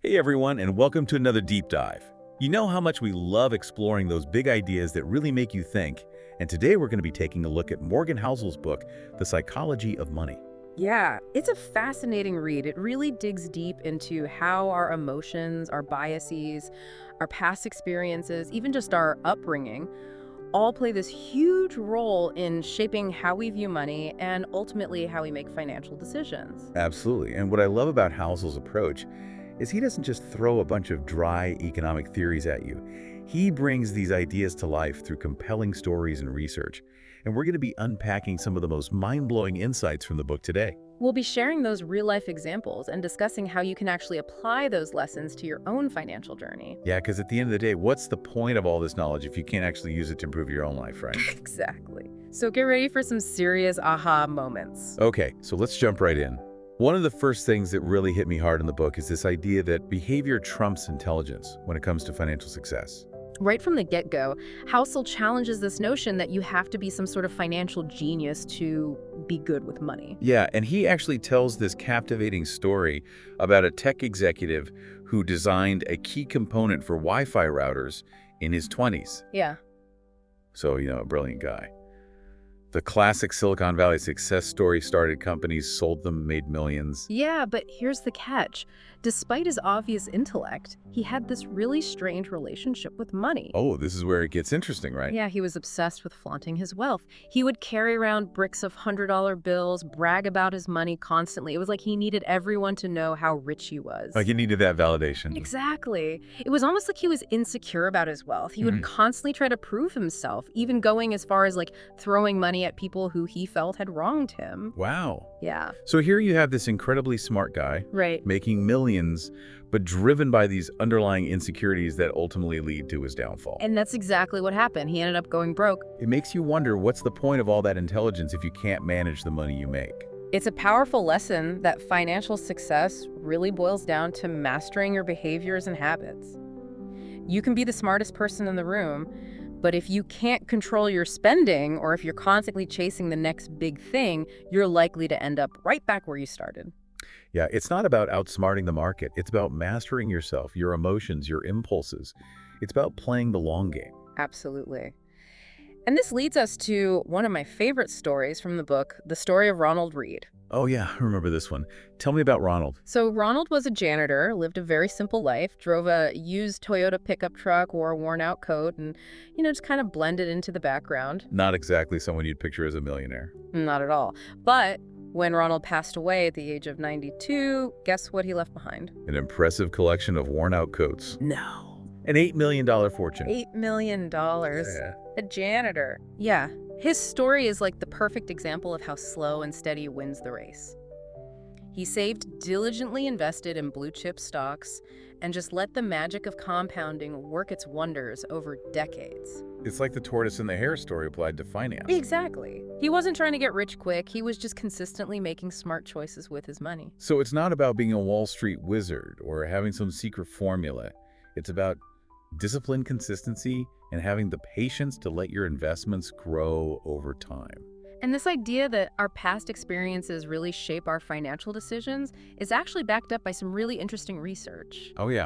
Hey everyone, and welcome to another deep dive. You know how much we love exploring those big ideas that really make you think, and today we're going to be taking a look at Morganhousel's book, The Psychology of Money. Yeah, it's a fascinating read. It really digs deep into how our emotions, our biases, our past experiences, even just our upbringing, all play this huge role in shaping how we view money and ultimately how we make financial decisions. Absolutely, and what I love about Housel's approach is he doesn't just throw a bunch of dry economic theories at you. He brings these ideas to life through compelling stories and research, and we're going to be unpacking some of the most mind-blowing insights from the book today. We'll be sharing those real-life examples and discussing how you can actually apply those lessons to your own financial journey. Yeah, because at the end of the day, what's the point of all this knowledge if you can't actually use it to improve your own life, right? Exactly. So get ready for some serious aha moments. Okay, so let's jump right in. One of the first things that really hit me hard in the book is this idea that behavior trumps intelligence when it comes to financial success. Right from the get-go, Housel challenges this notion that you have to be some sort of financial genius to be good with money. Yeah, and he actually tells this captivating story about a tech executive who designed a key component for Wi-Fi routers in his 20s. Yeah. So, a brilliant guy. The classic Silicon Valley success story: started companies, sold them, made millions. Yeah, but here's the catch. Despite his obvious intellect, he had this really strange relationship with money. Oh, this is where it gets interesting, right? Yeah, he was obsessed with flaunting his wealth. He would carry around bricks of $100 bills, brag about his money constantly. It was like he needed everyone to know how rich he was. Like he needed that validation. Exactly. It was almost like he was insecure about his wealth. He would constantly try to prove himself, even going as far as throwing money at people who he felt had wronged him. Wow. Yeah. So here you have this incredibly smart guy, Right. making millions, but driven by these underlying insecurities that ultimately lead to his downfall. And that's exactly what happened. He ended up going broke. It makes you wonder, what's the point of all that intelligence if you can't manage the money you make? It's a powerful lesson that financial success really boils down to mastering your behaviors and habits. You can be the smartest person in the room, but if you can't control your spending, or if you're constantly chasing the next big thing, you're likely to end up right back where you started. Yeah, it's not about outsmarting the market. It's about mastering yourself, your emotions, your impulses. It's about playing the long game. Absolutely. And this leads us to one of my favorite stories from the book, the story of Ronald Reed. Oh yeah, I remember this one. Tell me about Ronald. So Ronald was a janitor, lived a very simple life, drove a used Toyota pickup truck, wore a worn-out coat, and, just kind of blended into the background. Not exactly someone you'd picture as a millionaire. Not at all. But when Ronald passed away at the age of 92, guess what he left behind? An impressive collection of worn-out coats. No. An $8 million fortune. $8 million. Yeah. A janitor. Yeah. His story is like the perfect example of how slow and steady wins the race. He saved, diligently invested in blue-chip stocks, and just let the magic of compounding work its wonders over decades. It's like the tortoise and the hare story applied to finance. Exactly. He wasn't trying to get rich quick. He was just consistently making smart choices with his money. So it's not about being a Wall Street wizard or having some secret formula. It's about discipline, consistency, and having the patience to let your investments grow over time. And this idea that our past experiences really shape our financial decisions is actually backed up by some really interesting research. Oh yeah,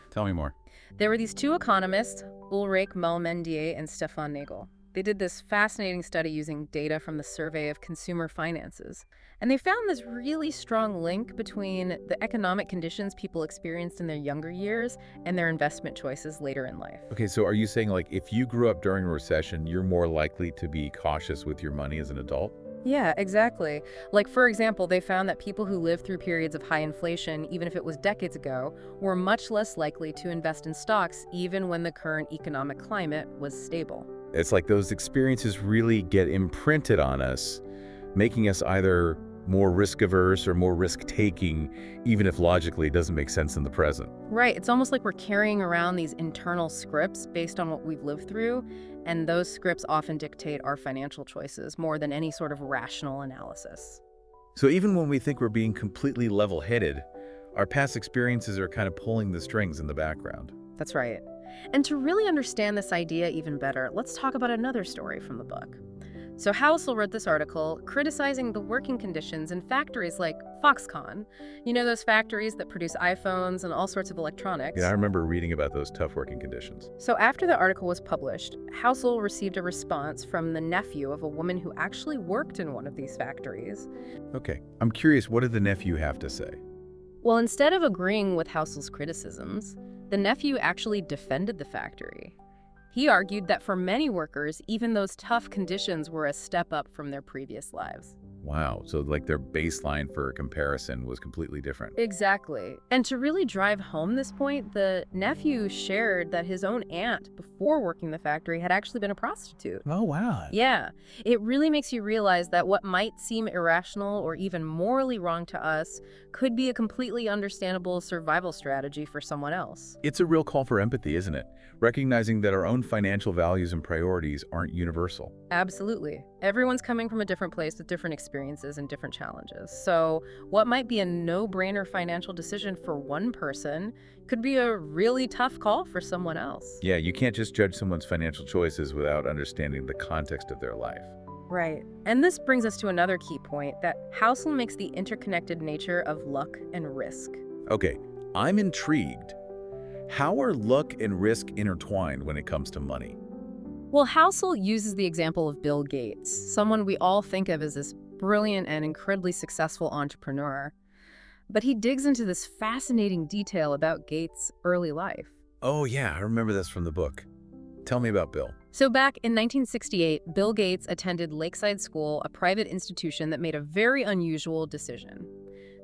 tell me more. There were these two economists, Ulrich Malmendier and Stefan Nagel. They did this fascinating study using data from the Survey of Consumer Finances. And they found this really strong link between the economic conditions people experienced in their younger years and their investment choices later in life. Okay, so are you saying if you grew up during a recession, you're more likely to be cautious with your money as an adult? Yeah, exactly. For example, they found that people who lived through periods of high inflation, even if it was decades ago, were much less likely to invest in stocks even when the current economic climate was stable. It's like those experiences really get imprinted on us, making us either more risk-averse or more risk-taking, even if logically it doesn't make sense in the present. Right. It's almost like we're carrying around these internal scripts based on what we've lived through, and those scripts often dictate our financial choices more than any sort of rational analysis. So even when we think we're being completely level-headed, our past experiences are kind of pulling the strings in the background. That's right. And to really understand this idea even better, let's talk about another story from the book. So Housel wrote this article criticizing the working conditions in factories like Foxconn. You know, those factories that produce iPhones and all sorts of electronics. Yeah, I remember reading about those tough working conditions. So after the article was published, Housel received a response from the nephew of a woman who actually worked in one of these factories. Okay, I'm curious, what did the nephew have to say? Well, instead of agreeing with Housel's criticisms, the nephew actually defended the factory. He argued that for many workers, even those tough conditions were a step up from their previous lives. Wow, so like their baseline for comparison was completely different. Exactly. And to really drive home this point, the nephew shared that his own aunt, before working the factory, had actually been a prostitute. Oh, wow. Yeah, it really makes you realize that what might seem irrational or even morally wrong to us could be a completely understandable survival strategy for someone else. It's a real call for empathy, isn't it? Recognizing that our own financial values and priorities aren't universal. Absolutely. Everyone's coming from a different place with different experiences and different challenges. So what might be a no-brainer financial decision for one person could be a really tough call for someone else. Yeah, you can't just judge someone's financial choices without understanding the context of their life. Right. And this brings us to another key point, that Housel makes the interconnected nature of luck and risk. Okay, I'm intrigued. How are luck and risk intertwined when it comes to money? Well, Housel uses the example of Bill Gates, someone we all think of as this brilliant and incredibly successful entrepreneur. But he digs into this fascinating detail about Gates' early life. Oh yeah, I remember this from the book. Tell me about Bill. So back in 1968, Bill Gates attended Lakeside School, a private institution that made a very unusual decision.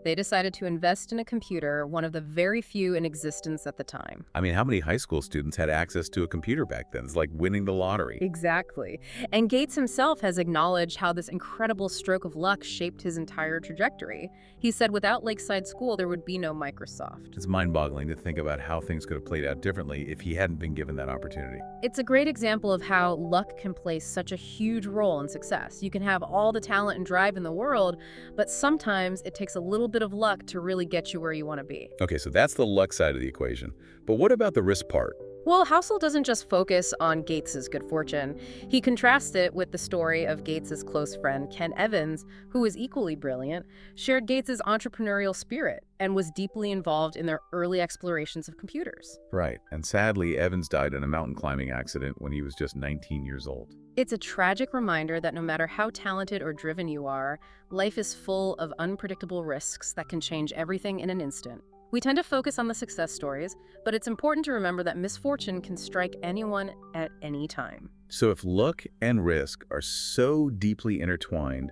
They decided to invest in a computer, one of the very few in existence at the time. I mean, how many high school students had access to a computer back then? It's like winning the lottery. Exactly. And Gates himself has acknowledged how this incredible stroke of luck shaped his entire trajectory. He said without Lakeside School, there would be no Microsoft. It's mind-boggling to think about how things could have played out differently if he hadn't been given that opportunity. It's a great example of how luck can play such a huge role in success. You can have all the talent and drive in the world, but sometimes it takes a little bit of luck to really get you where you want to be. Okay, so that's the luck side of the equation. But what about the risk part? Well, Housel doesn't just focus on Gates's good fortune. He contrasts it with the story of Gates's close friend, Ken Evans, who was equally brilliant, shared Gates's entrepreneurial spirit, and was deeply involved in their early explorations of computers. Right, and sadly, Evans died in a mountain climbing accident when he was just 19 years old. It's a tragic reminder that no matter how talented or driven you are, life is full of unpredictable risks that can change everything in an instant. We tend to focus on the success stories, but it's important to remember that misfortune can strike anyone at any time. So if luck and risk are so deeply intertwined,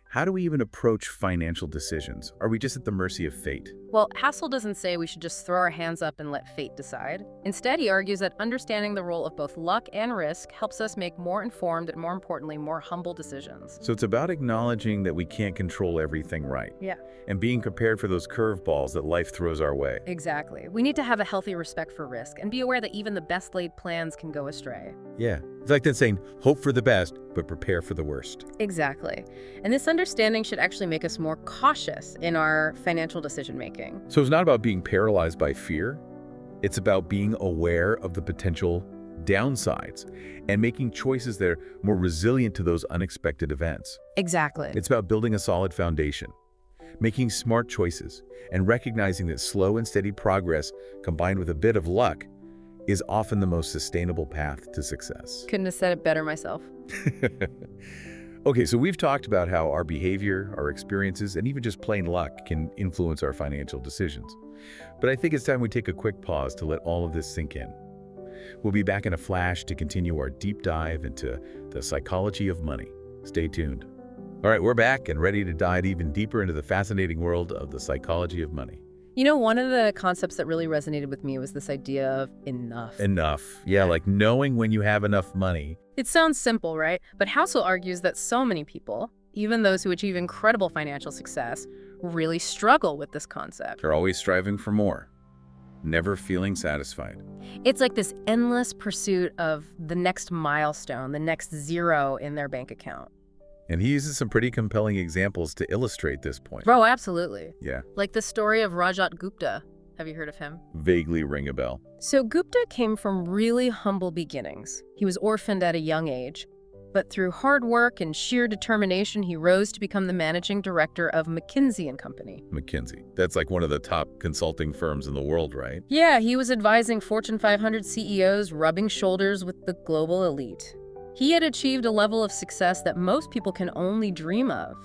how do we even approach financial decisions? Are we just at the mercy of fate? Well, Housel doesn't say we should just throw our hands up and let fate decide. Instead, he argues that understanding the role of both luck and risk helps us make more informed and, more importantly, more humble decisions. So it's about acknowledging that we can't control everything right. Yeah. And being prepared for those curveballs that life throws our way. Exactly. We need to have a healthy respect for risk and be aware that even the best laid plans can go astray. Yeah. It's like that saying, hope for the best, but prepare for the worst. Exactly. And this understanding should actually make us more cautious in our financial decision making. So it's not about being paralyzed by fear. It's about being aware of the potential downsides and making choices that are more resilient to those unexpected events. Exactly. It's about building a solid foundation, making smart choices, and recognizing that slow and steady progress combined with a bit of luck is often the most sustainable path to success. Couldn't have said it better myself. Okay, so we've talked about how our behavior, our experiences, and even just plain luck can influence our financial decisions. But I think it's time we take a quick pause to let all of this sink in. We'll be back in a flash to continue our deep dive into the psychology of money. Stay tuned. All right, we're back and ready to dive even deeper into the fascinating world of the psychology of money. You know, one of the concepts that really resonated with me was this idea of enough. Enough. Yeah, like knowing when you have enough money. It sounds simple, right? But Housel argues that so many people, even those who achieve incredible financial success, really struggle with this concept. They're always striving for more, never feeling satisfied. It's like this endless pursuit of the next milestone, the next zero in their bank account. And he uses some pretty compelling examples to illustrate this point. Oh, absolutely. Yeah. Like the story of Rajat Gupta. Have you heard of him? Vaguely ring a bell. So Gupta came from really humble beginnings. He was orphaned at a young age, But through hard work and sheer determination, he rose to become the managing director of McKinsey & Company. McKinsey. That's like one of the top consulting firms in the world, right? Yeah, he was advising Fortune 500 CEOs, rubbing shoulders with the global elite. He had achieved a level of success that most people can only dream of.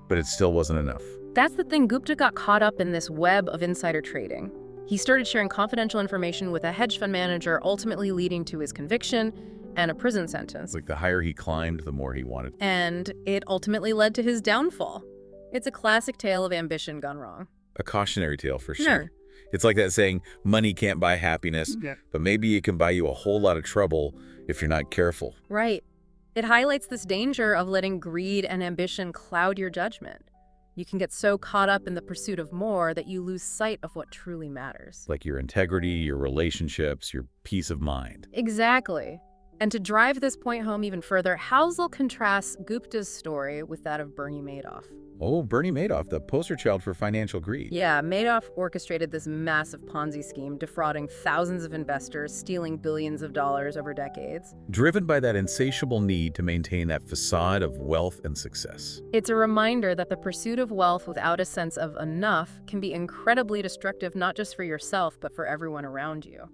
But it still wasn't enough. That's the thing. Gupta got caught up in this web of insider trading. He started sharing confidential information with a hedge fund manager, ultimately leading to his conviction and a prison sentence. Like the higher he climbed, the more he wanted. And it ultimately led to his downfall. It's a classic tale of ambition gone wrong. A cautionary tale for sure. Sure. It's like that saying, money can't buy happiness, but maybe it can buy you a whole lot of trouble if you're not careful. Right. It highlights this danger of letting greed and ambition cloud your judgment. You can get so caught up in the pursuit of more that you lose sight of what truly matters. Like your integrity, your relationships, your peace of mind. Exactly. And to drive this point home even further, Housel contrasts Gupta's story with that of Bernie Madoff. Oh, Bernie Madoff, the poster child for financial greed. Yeah, Madoff orchestrated this massive Ponzi scheme, defrauding thousands of investors, stealing billions of dollars over decades. Driven by that insatiable need to maintain that facade of wealth and success. It's a reminder that the pursuit of wealth without a sense of enough can be incredibly destructive, not just for yourself, but for everyone around you.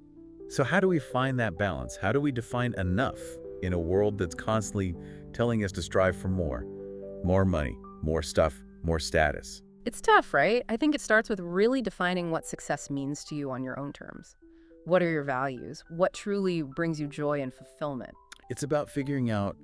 So how do we find that balance? How do we define enough in a world that's constantly telling us to strive for more? More money, more stuff, more status. It's tough, right? I think it starts with really defining what success means to you on your own terms. What are your values? What truly brings you joy and fulfillment? It's about figuring out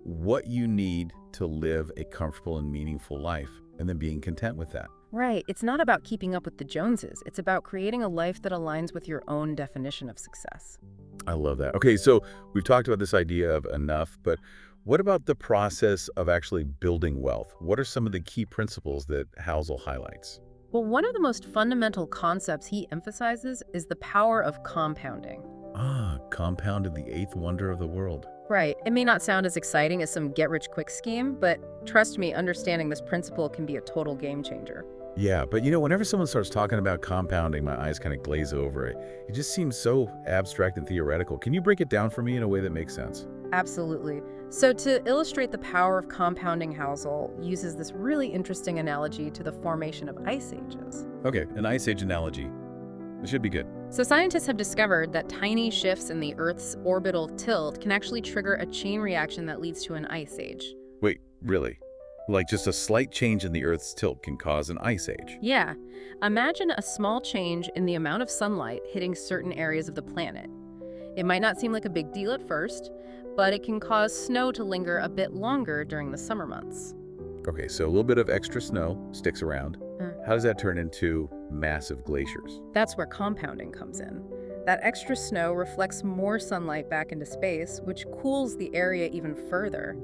what you need to live a comfortable and meaningful life, and then being content with that. Right. It's not about keeping up with the Joneses. It's about creating a life that aligns with your own definition of success. I love that. Okay, so we've talked about this idea of enough, but what about the process of actually building wealth? What are some of the key principles that Housel highlights? Well, one of the most fundamental concepts he emphasizes is the power of compounding. Compounded, the eighth wonder of the world. Right. It may not sound as exciting as some get-rich-quick scheme, but trust me, understanding this principle can be a total game changer. Yeah, but whenever someone starts talking about compounding, my eyes kind of glaze over it. It just seems so abstract and theoretical. Can you break it down for me in a way that makes sense? Absolutely. So to illustrate the power of compounding, Housel uses this really interesting analogy to the formation of ice ages. Okay, an ice age analogy. It should be good. So scientists have discovered that tiny shifts in the Earth's orbital tilt can actually trigger a chain reaction that leads to an ice age. Wait, really? Like just a slight change in the Earth's tilt can cause an ice age? Yeah. Imagine a small change in the amount of sunlight hitting certain areas of the planet. It might not seem like a big deal at first, but it can cause snow to linger a bit longer during the summer months. Okay, so a little bit of extra snow sticks around. How does that turn into massive glaciers? That's where compounding comes in. That extra snow reflects more sunlight back into space, which cools the area even further.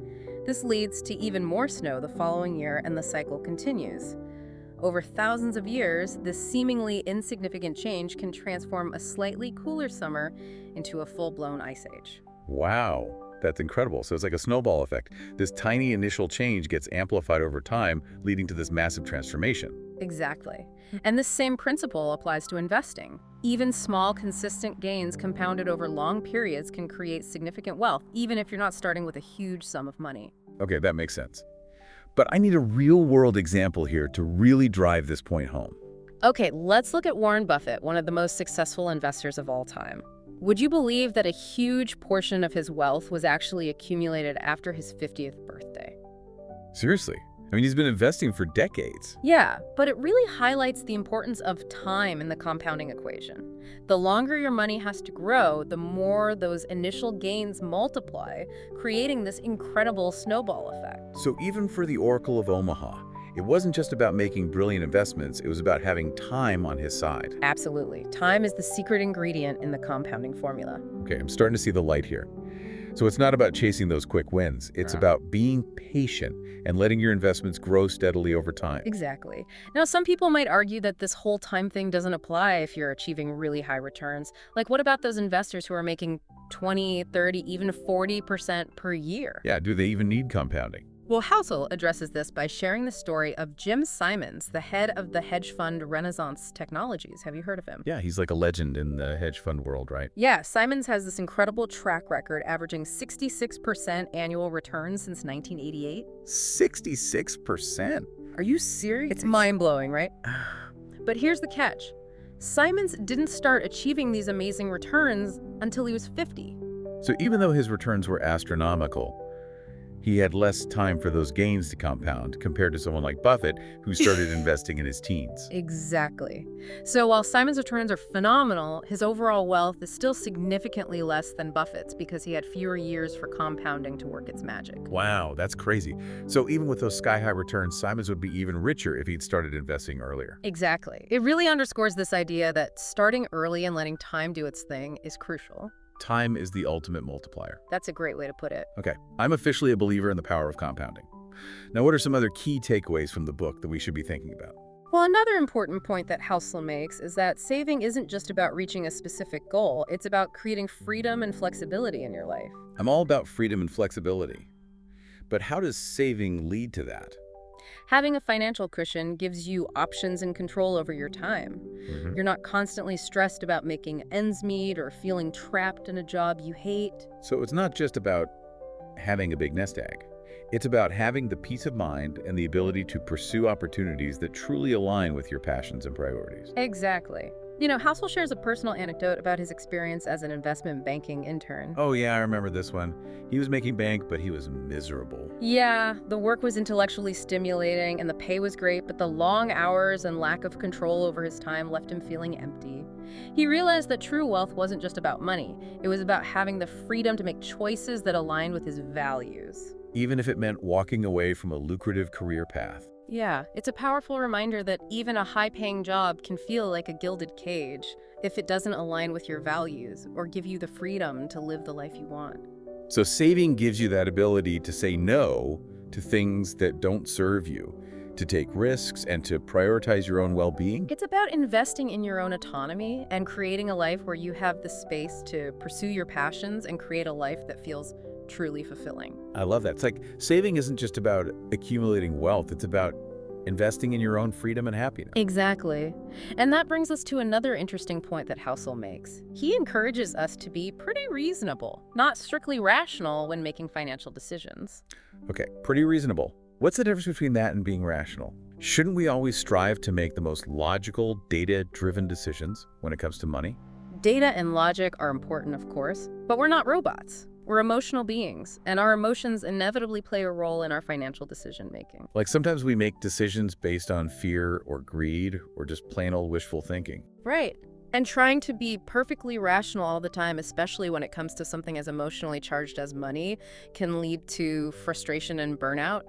This leads to even more snow the following year, and the cycle continues. Over thousands of years, this seemingly insignificant change can transform a slightly cooler summer into a full-blown ice age. Wow, that's incredible. So it's like a snowball effect. This tiny initial change gets amplified over time, leading to this massive transformation. Exactly. And this same principle applies to investing. Even small, consistent gains compounded over long periods can create significant wealth, even if you're not starting with a huge sum of money. Okay, that makes sense. But I need a real-world example here to really drive this point home. Okay, let's look at Warren Buffett, one of the most successful investors of all time. Would you believe that a huge portion of his wealth was actually accumulated after his 50th birthday? Seriously? I mean, he's been investing for decades. Yeah, but it really highlights the importance of time in the compounding equation. The longer your money has to grow, the more those initial gains multiply, creating this incredible snowball effect. So even for the Oracle of Omaha, it wasn't just about making brilliant investments, it was about having time on his side. Absolutely. Time is the secret ingredient in the compounding formula. Okay, I'm starting to see the light here. So it's not about chasing those quick wins. It's about being patient and letting your investments grow steadily over time. Exactly. Now, some people might argue that this whole time thing doesn't apply if you're achieving really high returns. Like, what about those investors who are making 20, 30, even 40% per year? Yeah, do they even need compounding? Well, Housel addresses this by sharing the story of Jim Simons, the head of the hedge fund Renaissance Technologies. Have you heard of him? Yeah, he's like a legend in the hedge fund world, right? Yeah, Simons has this incredible track record, averaging 66% annual returns since 1988. 66%? Are you serious? It's mind-blowing, right? But here's the catch. Simons didn't start achieving these amazing returns until he was 50. So even though his returns were astronomical, he had less time for those gains to compound compared to someone like Buffett, who started investing in his teens. Exactly. So while Simon's returns are phenomenal, his overall wealth is still significantly less than Buffett's because he had fewer years for compounding to work its magic. Wow, that's crazy. So even with those sky-high returns, Simons would be even richer if he'd started investing earlier. Exactly. It really underscores this idea that starting early and letting time do its thing is crucial. Time is the ultimate multiplier. That's a great way to put it. Okay, I'm officially a believer in the power of compounding. Now, what are some other key takeaways from the book that we should be thinking about? Well, another important point that Housel makes is that saving isn't just about reaching a specific goal, it's about creating freedom and flexibility in your life. I'm all about freedom and flexibility. But how does saving lead to that? Having a financial cushion gives you options and control over your time. You're not constantly stressed about making ends meet or feeling trapped in a job you hate. So it's not just about having a big nest egg. It's about having the peace of mind and the ability to pursue opportunities that truly align with your passions and priorities. Exactly. You know, Housel shares a personal anecdote about his experience as an investment banking intern. Oh yeah, I remember this one. He was making bank, but he was miserable. Yeah, the work was intellectually stimulating and the pay was great, but the long hours and lack of control over his time left him feeling empty. He realized that true wealth wasn't just about money. It was about having the freedom to make choices that aligned with his values. Even if it meant walking away from a lucrative career path. Yeah, it's a powerful reminder that even a high-paying job can feel like a gilded cage if it doesn't align with your values or give you the freedom to live the life you want. So saving gives you that ability to say no to things that don't serve you, to take risks, and to prioritize your own well-being. It's about investing in your own autonomy and creating a life where you have the space to pursue your passions and create a life that feels truly fulfilling. I love that. It's like saving isn't just about accumulating wealth, it's about investing in your own freedom and happiness. Exactly. And that brings us to another interesting point that Housel makes. He encourages us to be pretty reasonable, not strictly rational when making financial decisions. Okay, pretty reasonable. What's the difference between that and being rational? Shouldn't we always strive to make the most logical, data-driven decisions when it comes to money? Data and logic are important, of course, but we're not robots. We're emotional beings, and our emotions inevitably play a role in our financial decision-making. Like sometimes we make decisions based on fear or greed or just plain old wishful thinking. Right. And trying to be perfectly rational all the time, especially when it comes to something as emotionally charged as money, can lead to frustration and burnout.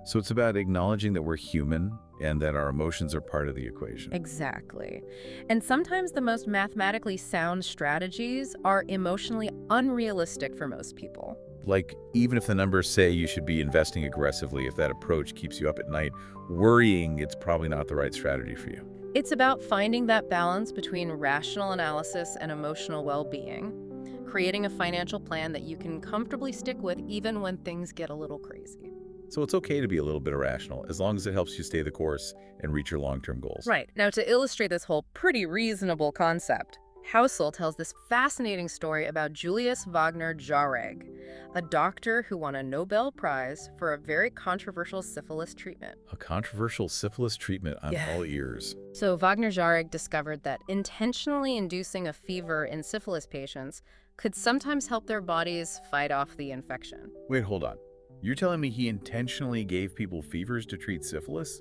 So it's about acknowledging that we're human and that our emotions are part of the equation. Exactly. And sometimes the most mathematically sound strategies are emotionally unrealistic for most people. Like, even if the numbers say you should be investing aggressively, if that approach keeps you up at night, worrying it's probably not the right strategy for you. It's about finding that balance between rational analysis and emotional well-being, creating a financial plan that you can comfortably stick with even when things get a little crazy. So it's okay to be a little bit irrational, as long as it helps you stay the course and reach your long-term goals. Right. Now, to illustrate this whole pretty reasonable concept, Housel tells this fascinating story about Julius Wagner Jauregg, a doctor who won a Nobel Prize for a very controversial syphilis treatment. A controversial syphilis treatment, I'm all ears. So Wagner Jauregg discovered that intentionally inducing a fever in syphilis patients could sometimes help their bodies fight off the infection. Wait, hold on. You're telling me he intentionally gave people fevers to treat syphilis?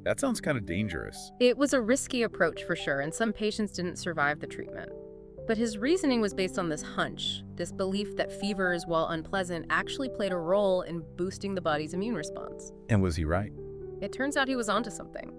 That sounds kind of dangerous. It was a risky approach for sure, and some patients didn't survive the treatment. But his reasoning was based on this hunch, this belief that fevers, while unpleasant, actually played a role in boosting the body's immune response. And was he right? It turns out he was onto something.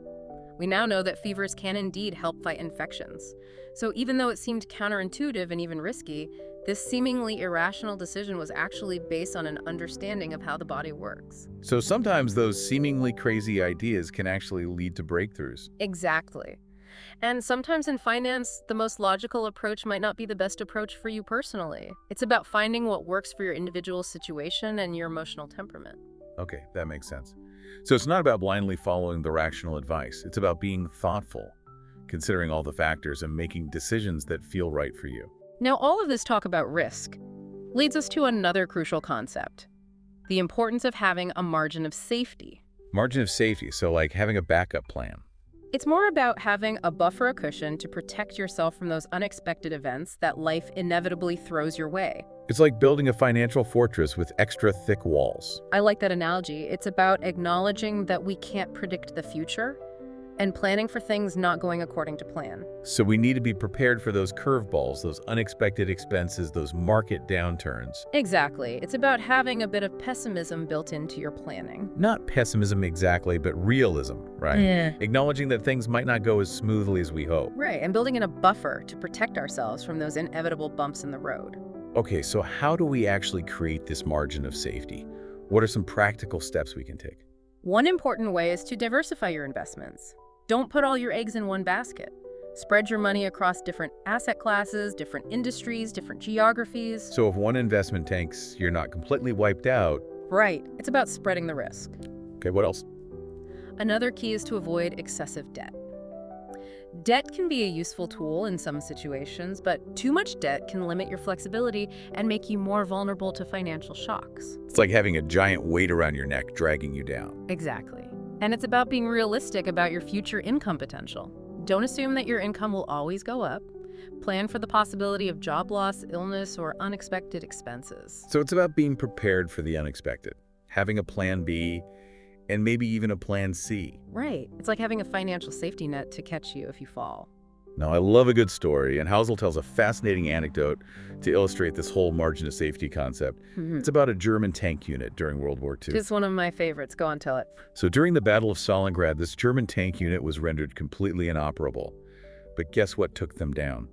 We now know that fevers can indeed help fight infections. So even though it seemed counterintuitive and even risky, this seemingly irrational decision was actually based on an understanding of how the body works. So sometimes those seemingly crazy ideas can actually lead to breakthroughs. Exactly. And sometimes in finance, the most logical approach might not be the best approach for you personally. It's about finding what works for your individual situation and your emotional temperament. Okay, that makes sense. So it's not about blindly following the rational advice. It's about being thoughtful, considering all the factors and making decisions that feel right for you. Now, all of this talk about risk leads us to another crucial concept: the importance of having a margin of safety. Margin of safety, so like having a backup plan. It's more about having a buffer, a cushion to protect yourself from those unexpected events that life inevitably throws your way. It's like building a financial fortress with extra thick walls. I like that analogy. It's about acknowledging that we can't predict the future and planning for things not going according to plan. So we need to be prepared for those curveballs, those unexpected expenses, those market downturns. Exactly. It's about having a bit of pessimism built into your planning. Not pessimism exactly, but realism, right? Yeah. Acknowledging that things might not go as smoothly as we hope. Right, and building in a buffer to protect ourselves from those inevitable bumps in the road. Okay, so how do we actually create this margin of safety? What are some practical steps we can take? One important way is to diversify your investments. Don't put all your eggs in one basket. Spread your money across different asset classes, different industries, different geographies. So if one investment tanks, you're not completely wiped out. Right. It's about spreading the risk. Okay, what else? Another key is to avoid excessive debt. Debt can be a useful tool in some situations, but too much debt can limit your flexibility and make you more vulnerable to financial shocks. It's like having a giant weight around your neck dragging you down. Exactly. And it's about being realistic about your future income potential. Don't assume that your income will always go up. Plan for the possibility of job loss, illness, or unexpected expenses. So it's about being prepared for the unexpected, having a plan B, and maybe even a plan C. Right. It's like having a financial safety net to catch you if you fall. Now, I love a good story, and Housel tells a fascinating anecdote to illustrate this whole margin of safety concept. It's about a German tank unit during World War II. It's one of my favorites. Go on, tell it. So during the Battle of Stalingrad, this German tank unit was rendered completely inoperable. But guess what took them down?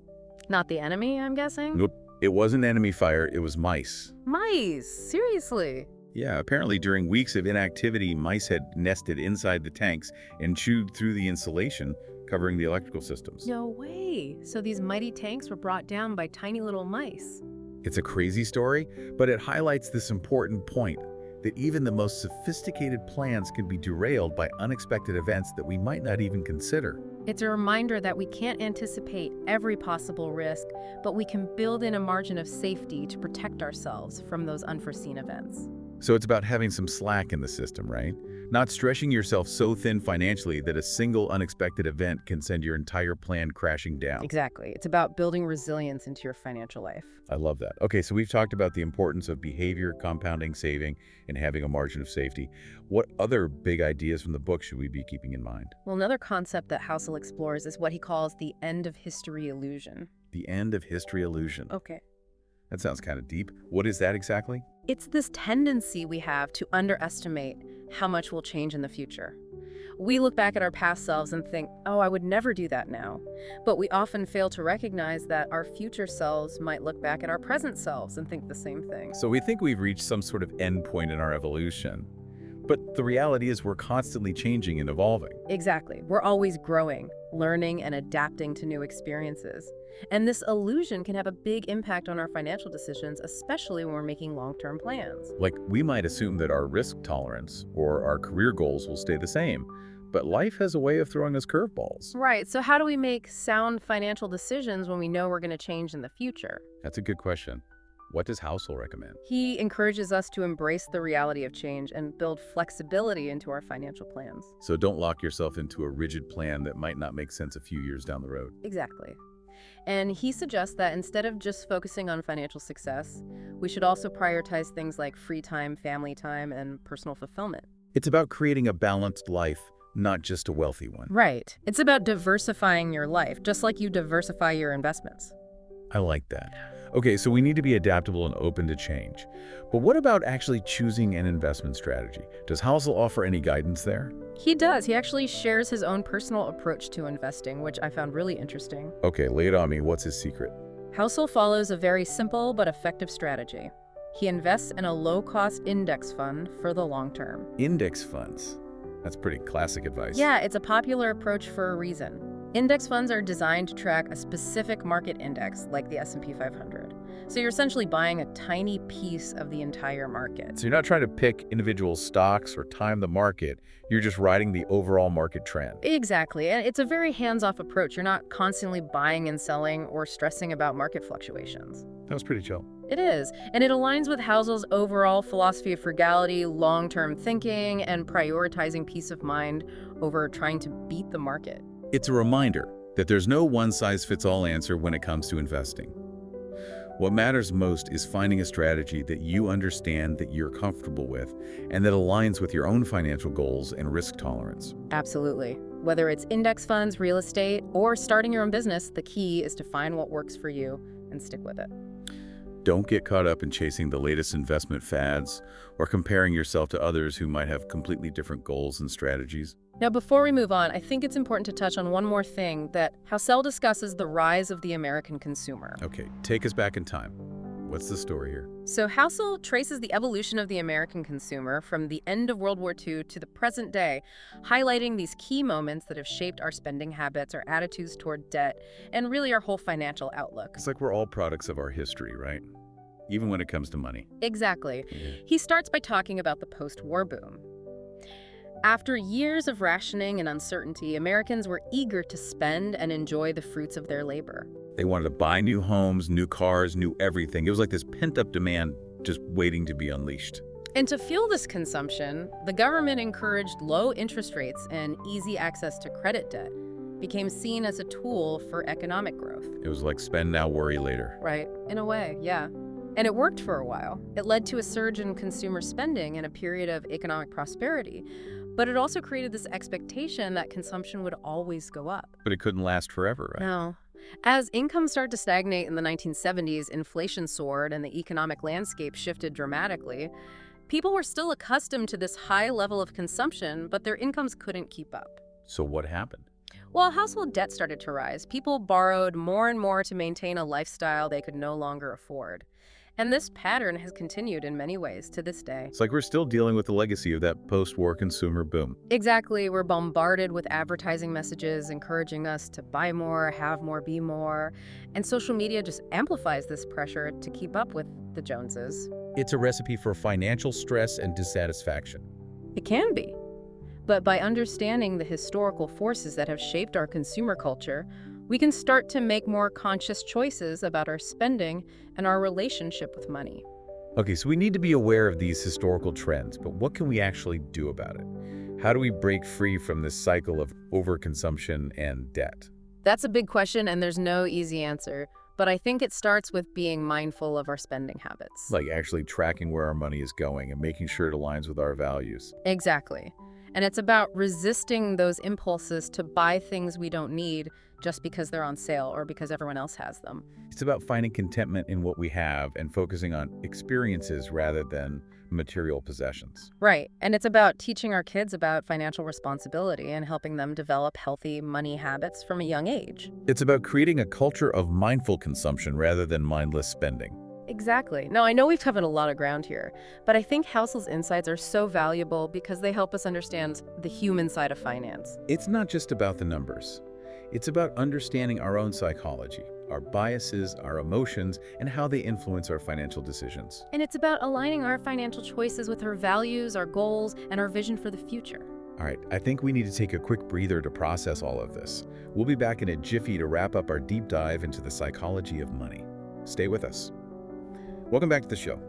Not the enemy, I'm guessing? Nope. It wasn't enemy fire, it was mice. Mice? Seriously? Yeah, apparently during weeks of inactivity, mice had nested inside the tanks and chewed through the insulation covering the electrical systems. No way. So these mighty tanks were brought down by tiny little mice. It's a crazy story, but it highlights this important point, that even the most sophisticated plans can be derailed by unexpected events that we might not even consider. It's a reminder that we can't anticipate every possible risk, but we can build in a margin of safety to protect ourselves from those unforeseen events. So it's about having some slack in the system, right? Not stretching yourself so thin financially that a single unexpected event can send your entire plan crashing down. Exactly. It's about building resilience into your financial life. I love that. Okay, so we've talked about the importance of behavior, compounding, saving, and having a margin of safety. What other big ideas from the book should we be keeping in mind? Well, another concept that Housel explores is what he calls the end of history illusion. The end of history illusion. Okay. That sounds kind of deep. What is that exactly? It's this tendency we have to underestimate how much will change in the future. We look back at our past selves and think, oh, I would never do that now. But we often fail to recognize that our future selves might look back at our present selves and think the same thing. So we think we've reached some sort of end point in our evolution. But the reality is we're constantly changing and evolving. Exactly. We're always growing, learning, and adapting to new experiences. And this illusion can have a big impact on our financial decisions, especially when we're making long-term plans. Like, we might assume that our risk tolerance or our career goals will stay the same, but life has a way of throwing us curveballs. Right. So how do we make sound financial decisions when we know we're going to change in the future? That's a good question. What does Housel recommend? He encourages us to embrace the reality of change and build flexibility into our financial plans. So don't lock yourself into a rigid plan that might not make sense a few years down the road. Exactly. And he suggests that instead of just focusing on financial success, we should also prioritize things like free time, family time, and personal fulfillment. It's about creating a balanced life, not just a wealthy one. Right. It's about diversifying your life, just like you diversify your investments. I like that. Okay, so we need to be adaptable and open to change. But what about actually choosing an investment strategy? Does Housel offer any guidance there? He does. He actually shares his own personal approach to investing, which I found really interesting. Okay, lay it on me. What's his secret? Housel follows a very simple but effective strategy. He invests in a low-cost index fund for the long term. Index funds. That's pretty classic advice. Yeah, it's a popular approach for a reason. Index funds are designed to track a specific market index, like the S&P 500. So you're essentially buying a tiny piece of the entire market. So you're not trying to pick individual stocks or time the market. You're just riding the overall market trend. Exactly. And it's a very hands-off approach. You're not constantly buying and selling or stressing about market fluctuations. That was pretty chill. It is. And it aligns with Housel's overall philosophy of frugality, long-term thinking, and prioritizing peace of mind over trying to beat the market. It's a reminder that there's no one-size-fits-all answer when it comes to investing. What matters most is finding a strategy that you understand, that you're comfortable with, and that aligns with your own financial goals and risk tolerance. Absolutely. Whether it's index funds, real estate, or starting your own business, the key is to find what works for you and stick with it. Don't get caught up in chasing the latest investment fads or comparing yourself to others who might have completely different goals and strategies. Now, before we move on, I think it's important to touch on one more thing, that Housel discusses the rise of the American consumer. Okay, take us back in time. What's the story here? So Housel traces the evolution of the American consumer from the end of World War II to the present day, highlighting these key moments that have shaped our spending habits, our attitudes toward debt, and really our whole financial outlook. It's like we're all products of our history, right? Even when it comes to money. Exactly. Yeah. He starts by talking about the post-war boom. After years of rationing and uncertainty, Americans were eager to spend and enjoy the fruits of their labor. They wanted to buy new homes, new cars, new everything. It was like this pent-up demand just waiting to be unleashed. And to fuel this consumption, the government encouraged low interest rates, and easy access to credit debt became seen as a tool for economic growth. It was like spend now, worry later. Right, in a way, yeah. And it worked for a while. It led to a surge in consumer spending and a period of economic prosperity. But it also created this expectation that consumption would always go up. But it couldn't last forever, right? No. As incomes started to stagnate in the 1970s, inflation soared and the economic landscape shifted dramatically. People were still accustomed to this high level of consumption, but their incomes couldn't keep up. So what happened? Well, household debt started to rise. People borrowed more and more to maintain a lifestyle they could no longer afford. And this pattern has continued in many ways to this day. It's like we're still dealing with the legacy of that post-war consumer boom. Exactly. We're bombarded with advertising messages encouraging us to buy more, have more, be more. And social media just amplifies this pressure to keep up with the Joneses. It's a recipe for financial stress and dissatisfaction. It can be. But by understanding the historical forces that have shaped our consumer culture, we can start to make more conscious choices about our spending and our relationship with money. Okay, so we need to be aware of these historical trends, but what can we actually do about it? How do we break free from this cycle of overconsumption and debt? That's a big question, and there's no easy answer. But I think it starts with being mindful of our spending habits. Like actually tracking where our money is going and making sure it aligns with our values. Exactly. And it's about resisting those impulses to buy things we don't need just because they're on sale or because everyone else has them. It's about finding contentment in what we have and focusing on experiences rather than material possessions. Right. And it's about teaching our kids about financial responsibility and helping them develop healthy money habits from a young age. It's about creating a culture of mindful consumption rather than mindless spending. Exactly. Now, I know we've covered a lot of ground here, but I think Housel's insights are so valuable because they help us understand the human side of finance. It's not just about the numbers. It's about understanding our own psychology, our biases, our emotions, and how they influence our financial decisions. And it's about aligning our financial choices with our values, our goals, and our vision for the future. All right, I think we need to take a quick breather to process all of this. We'll be back in a jiffy to wrap up our deep dive into the psychology of money. Stay with us. Welcome back to the show.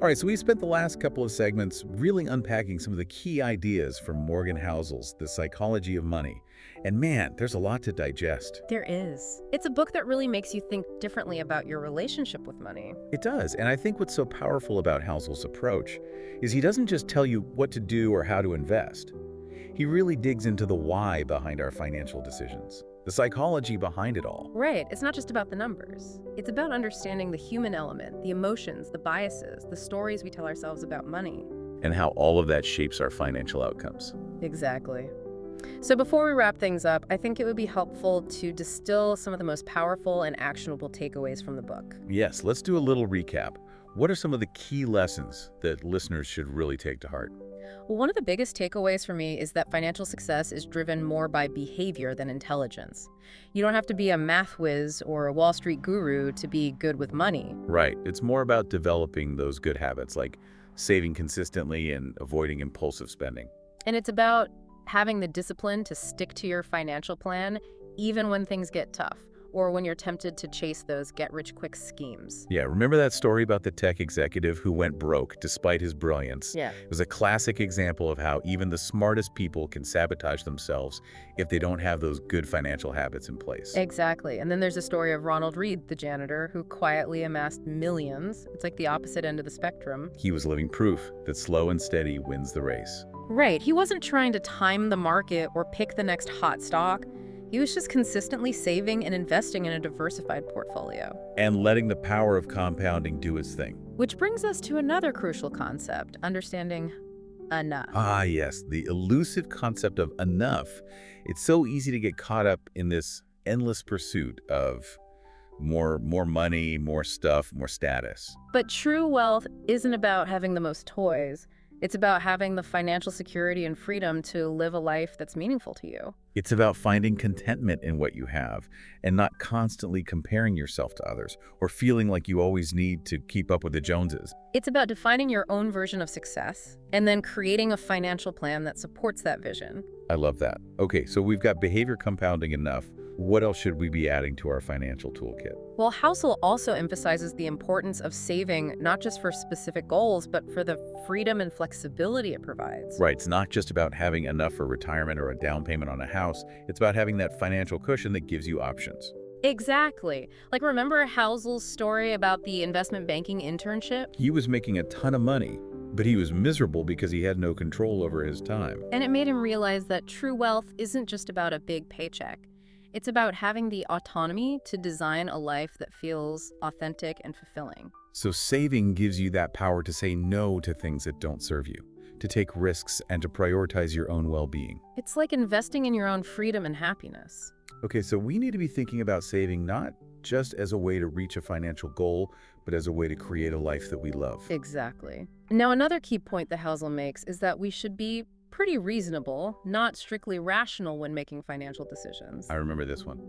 All right, so we spent the last couple of segments really unpacking some of the key ideas from MorganHousel's The Psychology of Money. And man, there's a lot to digest. There is. It's a book that really makes you think differently about your relationship with money. It does, and I think what's so powerful about Housel's approach is he doesn't just tell you what to do or how to invest. He really digs into the why behind our financial decisions, the psychology behind it all. Right. It's not just about the numbers. It's about understanding the human element, the emotions, the biases, the stories we tell ourselves about money. And how all of that shapes our financial outcomes. Exactly. So before we wrap things up, I think it would be helpful to distill some of the most powerful and actionable takeaways from the book. Yes, let's do a little recap. What are some of the key lessons that listeners should really take to heart? Well, one of the biggest takeaways for me is that financial success is driven more by behavior than intelligence. You don't have to be a math whiz or a Wall Street guru to be good with money. Right. It's more about developing those good habits, like saving consistently and avoiding impulsive spending. And it's about having the discipline to stick to your financial plan even when things get tough or when you're tempted to chase those get-rich-quick schemes. Yeah, remember that story about the tech executive who went broke despite his brilliance? Yeah. It was a classic example of how even the smartest people can sabotage themselves if they don't have those good financial habits in place. Exactly. And then there's a story of Ronald Reed, the janitor, who quietly amassed millions. It's like the opposite end of the spectrum. He was living proof that slow and steady wins the race. Right. He wasn't trying to time the market or pick the next hot stock. He was just consistently saving and investing in a diversified portfolio. And letting the power of compounding do its thing. Which brings us to another crucial concept, understanding enough. Ah, yes, the elusive concept of enough. It's so easy to get caught up in this endless pursuit of more money, more stuff, more status. But true wealth isn't about having the most toys. It's about having the financial security and freedom to live a life that's meaningful to you. It's about finding contentment in what you have and not constantly comparing yourself to others or feeling like you always need to keep up with the Joneses. It's about defining your own version of success and then creating a financial plan that supports that vision. I love that. Okay, so we've got behavior compounding enough. What else should we be adding to our financial toolkit? Well, Housel also emphasizes the importance of saving not just for specific goals, but for the freedom and flexibility it provides. Right, it's not just about having enough for retirement or a down payment on a house. It's about having that financial cushion that gives you options. Exactly. Like, remember Housel's story about the investment banking internship? He was making a ton of money, but he was miserable because he had no control over his time. And it made him realize that true wealth isn't just about a big paycheck. It's about having the autonomy to design a life that feels authentic and fulfilling. So saving gives you that power to say no to things that don't serve you, to take risks, and to prioritize your own well-being. It's like investing in your own freedom and happiness. Okay, so we need to be thinking about saving not just as a way to reach a financial goal, but as a way to create a life that we love. Exactly. Now, another key point that Housel makes is that we should be pretty reasonable, not strictly rational when making financial decisions. I remember this one.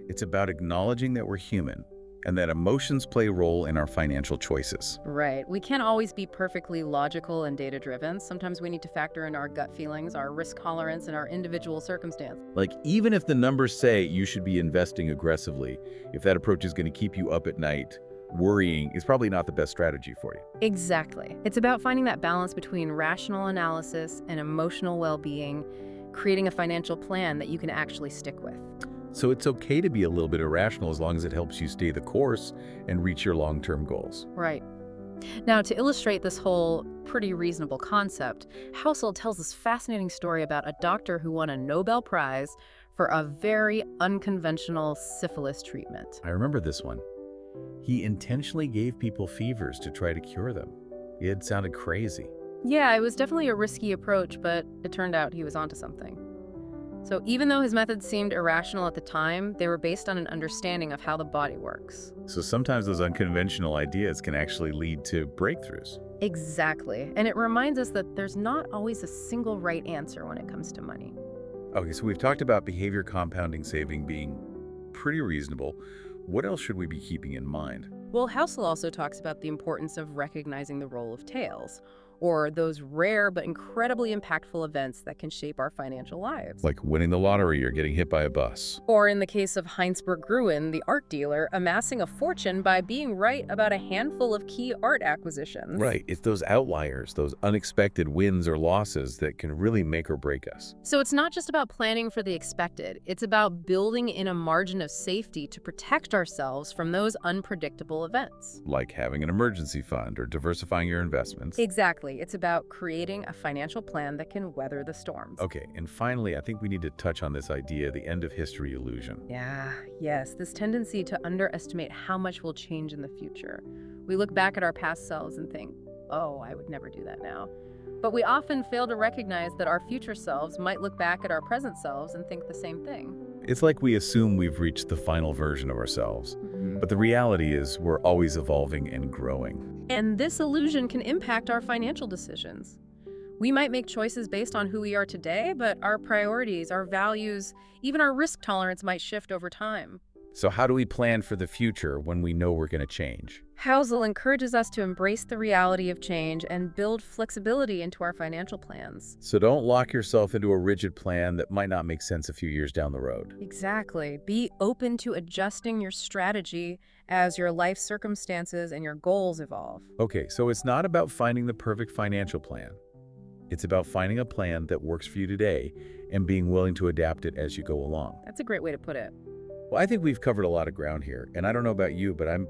It's about acknowledging that we're human and that emotions play a role in our financial choices. Right. We can't always be perfectly logical and data-driven. Sometimes we need to factor in our gut feelings, our risk tolerance, and our individual circumstance. Like, even if the numbers say you should be investing aggressively, if that approach is going to keep you up at night, worrying is probably not the best strategy for you. Exactly. It's about finding that balance between rational analysis and emotional well-being, creating a financial plan that you can actually stick with. So it's okay to be a little bit irrational as long as it helps you stay the course and reach your long-term goals. Right. Now, to illustrate this whole pretty reasonable concept, Housel tells this fascinating story about a doctor who won a Nobel Prize for a very unconventional syphilis treatment. I remember this one. He intentionally gave people fevers to try to cure them. It sounded crazy. Yeah, it was definitely a risky approach, but it turned out he was onto something. So even though his methods seemed irrational at the time, they were based on an understanding of how the body works. So sometimes those unconventional ideas can actually lead to breakthroughs. Exactly. And it reminds us that there's not always a single right answer when it comes to money. Okay, so we've talked about behavior compounding saving being pretty reasonable. What else should we be keeping in mind? Well, Housel also talks about the importance of recognizing the role of tails, or those rare but incredibly impactful events that can shape our financial lives. Like winning the lottery or getting hit by a bus. Or in the case of Heinsberg Gruen, the art dealer, amassing a fortune by being right about a handful of key art acquisitions. Right, it's those outliers, those unexpected wins or losses that can really make or break us. So it's not just about planning for the expected, it's about building in a margin of safety to protect ourselves from those unpredictable events. Like having an emergency fund or diversifying your investments. Exactly. It's about creating a financial plan that can weather the storms. Okay, and finally, I think we need to touch on this idea, the end of history illusion. Yes, this tendency to underestimate how much will change in the future. We look back at our past selves and think, oh, I would never do that now. But we often fail to recognize that our future selves might look back at our present selves and think the same thing. It's like we assume we've reached the final version of ourselves. But the reality is we're always evolving and growing. And this illusion can impact our financial decisions. We might make choices based on who we are today, but our priorities, our values, even our risk tolerance might shift over time. So how do we plan for the future when we know we're going to change? Housel encourages us to embrace the reality of change and build flexibility into our financial plans. So don't lock yourself into a rigid plan that might not make sense a few years down the road. Exactly. Be open to adjusting your strategy as your life circumstances and your goals evolve. Okay, so it's not about finding the perfect financial plan. It's about finding a plan that works for you today and being willing to adapt it as you go along. That's a great way to put it. Well, I think we've covered a lot of ground here, and I don't know about you, but I'm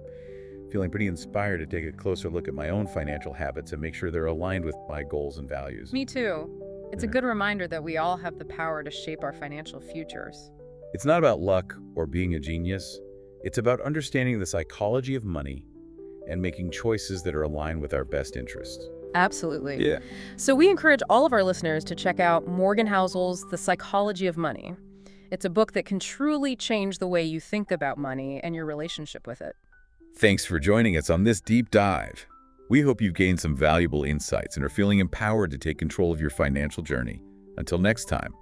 feeling pretty inspired to take a closer look at my own financial habits and make sure they're aligned with my goals and values. Me too. It's a good reminder that we all have the power to shape our financial futures. It's not about luck or being a genius. It's about understanding the psychology of money and making choices that are aligned with our best interests. Absolutely. Yeah. So we encourage all of our listeners to check out MorganHousel's The Psychology of Money. It's a book that can truly change the way you think about money and your relationship with it. Thanks for joining us on this deep dive. We hope you've gained some valuable insights and are feeling empowered to take control of your financial journey. Until next time.